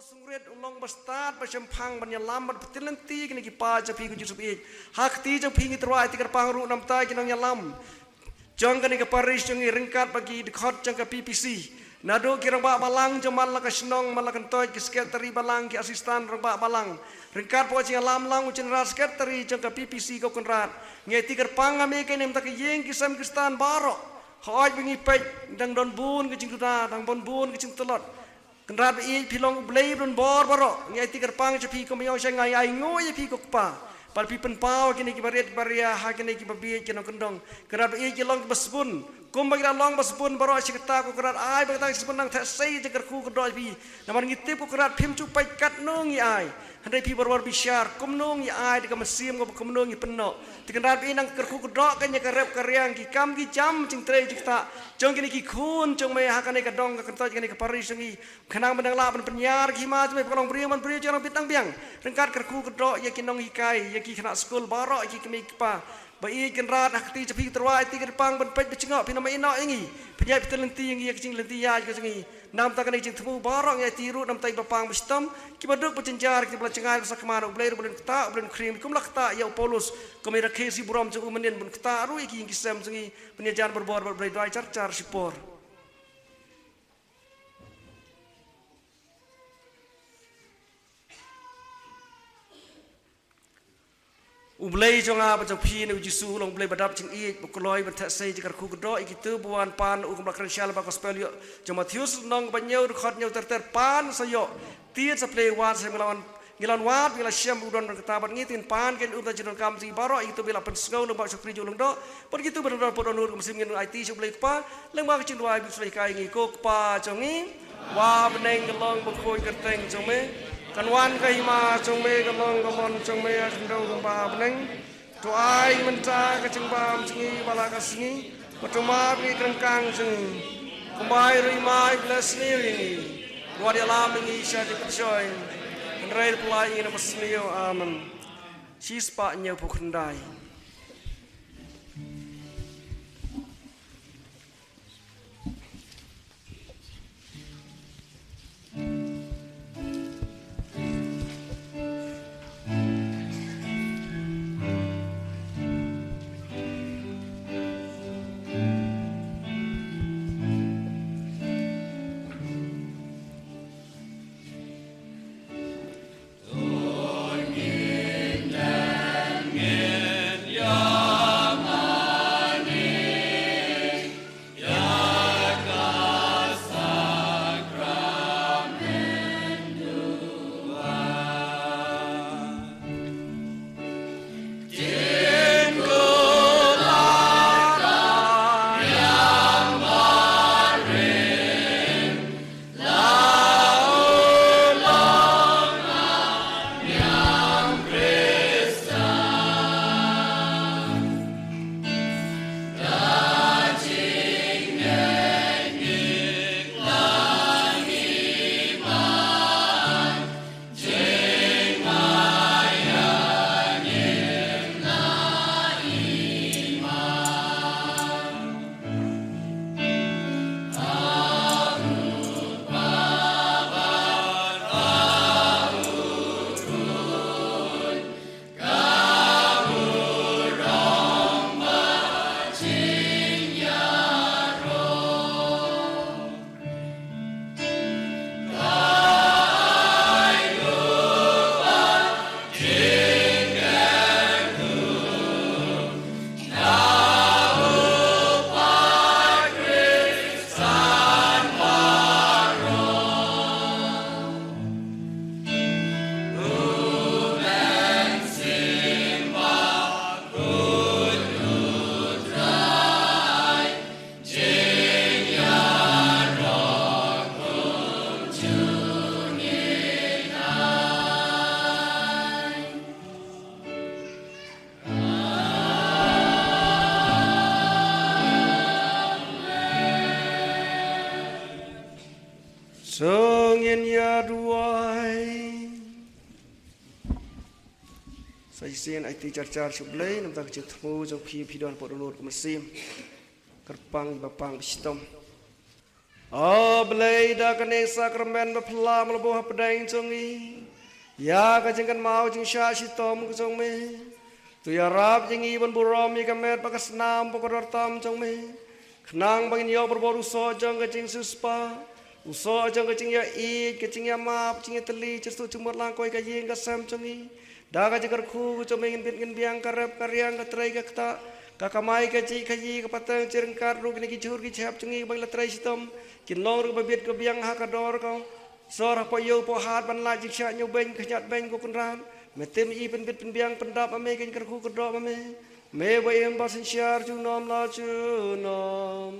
sungret ulong bastad macam pang banyalam berpetilan ti kini kipa japi ku jusuf ik hak ti japi ngi terwai ti kerpang ru nam tai kinang nyalam jang kani ke Paris jang ringkat bagi dekat jang ke PPC nado kirang ba balang jamal la kasnong malakan toy ke sekretari balang ke asistan rang ba balang ringkat po jing alam lang ucin ras sekretari jang ke PPC ko konrat ngi ti kerpang ame ke nem tak yeng kisam kristan baro hoj bingi pej dang don bun ke jing tuda dang bon bun ke jing telot kenrat i pilong blei don bor baro ngai ti kerpang japi ko myo seng ngai ai ngoi pi ko pa par pi pen pau kini ki baret baria ha kini ki babi kino kendong kenrat i kilong basbun kum bagi long basbun baro sikta ko kenrat ai bagi tang sebenang tha sei jeger ku kedoi pi namar ngitip ko kenrat phim chu pai kat nong i ai handai pi bor bisyar kum nong i ai de mesim ko kum nong i penno ti kenrat i nang kerku kedok kanya karep karyang ki kam ki jam cing tre jikta jong kini ki khun jong me ha kani kadong ka kentoi kini ka Paris ngi khanang bandang la ban penyar ki ma me pelong bri man bri jong bitang biang rengkat kerku kedok ya kinong hikai ya ki khana skul baro ki kemi pa bai kenrat akti japi terwai ti kerpang ban pej becengok pina mai no ingi penyai pitelenti ngi ya kicing lenti ya ke ngi nam ta kani jing temu baro ya ti ru nam tai bapang bestom ki baduk pecenjar ki belacengai basa kemana ublei bulan keta bulan krim kum lakta ya polos komira kesi buram jeng umenin bun keta ru iki ngi sem ngi penyajan berbor berbrai doi car sipor ublei jonga bacang phi ne ujisu long blei badap cing i bukoloi ban thasei jikar ku gdo ikitu buan pan u kumlak krisial ba gospel yo jo Matius nong banyau khot nyau ter pan sayo tiet sa play wan sa ngilan wat bila syam udon ketabat ngitin pan ken uta jidon kam si baro itu bila pen sngau lembak sakri julung do pun gitu benar podon nur musim ngin IT so blei pa lembak cing duai bi sulai kai ngi ko pa jongi wa beneng gelong bengkoi kerteng jome kanwan kahima chongme gamong gamon chongme akndau gamba beneng to ai menta ka chengbam chingi bala ka singi patuma bi krengkang jeng kumbai rimai blesni ringi wadi alam ngi sya di persoy nrai pelai ngi masnio amen sispa nyau pukundai Sengin ya duai Saya sen IT car sublai nam tak cek temu jong phi don podonur ke mesim kerpang bapang bistom belai dah kene sakramen bapla melebuh pedang congi. Ya kajengkan mau jeng sya sitom kejong me. Tu ya rab jeng iban buram ya kamet pakas nam pokor tam jong me. Kenang bangin yo berboru so jeng kajeng suspa. Uso jeng kajeng ya id kajeng ya map jeng ya teli cestu cumur langkoi kajeng kasam congi. Dah kajeng kerku jong me ngin biang karep karyang katrai kakta. Kakamai kaji kaji kapatang cerengkar ru kini kicur kicap cengi bang latrai sitom kin long ru babit ke biang hakador kau sorah po yo po hat ban la jik sya nyu beng kanyat beng ko kunran metem i pen bit pen biang pendap ame kin kerku kedop ame me wa em ba sin syar chu nom la chu nom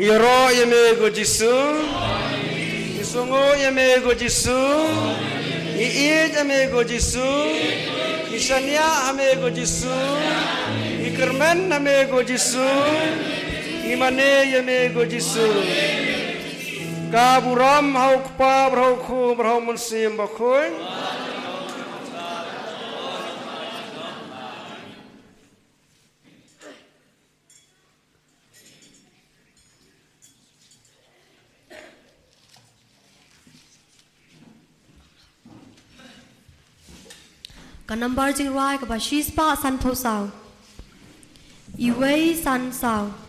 Yoro yamego Jisu, Isongo yamego Jisu, Iid yamego Jisu, Isania amego Jisu, Ikermen amego Jisu, Imane yamego Jisu. Kaburam haukpa brauku brau munsim bakoi. Cả number jing rai ka ba shi spa san tho sao. I wei san sao.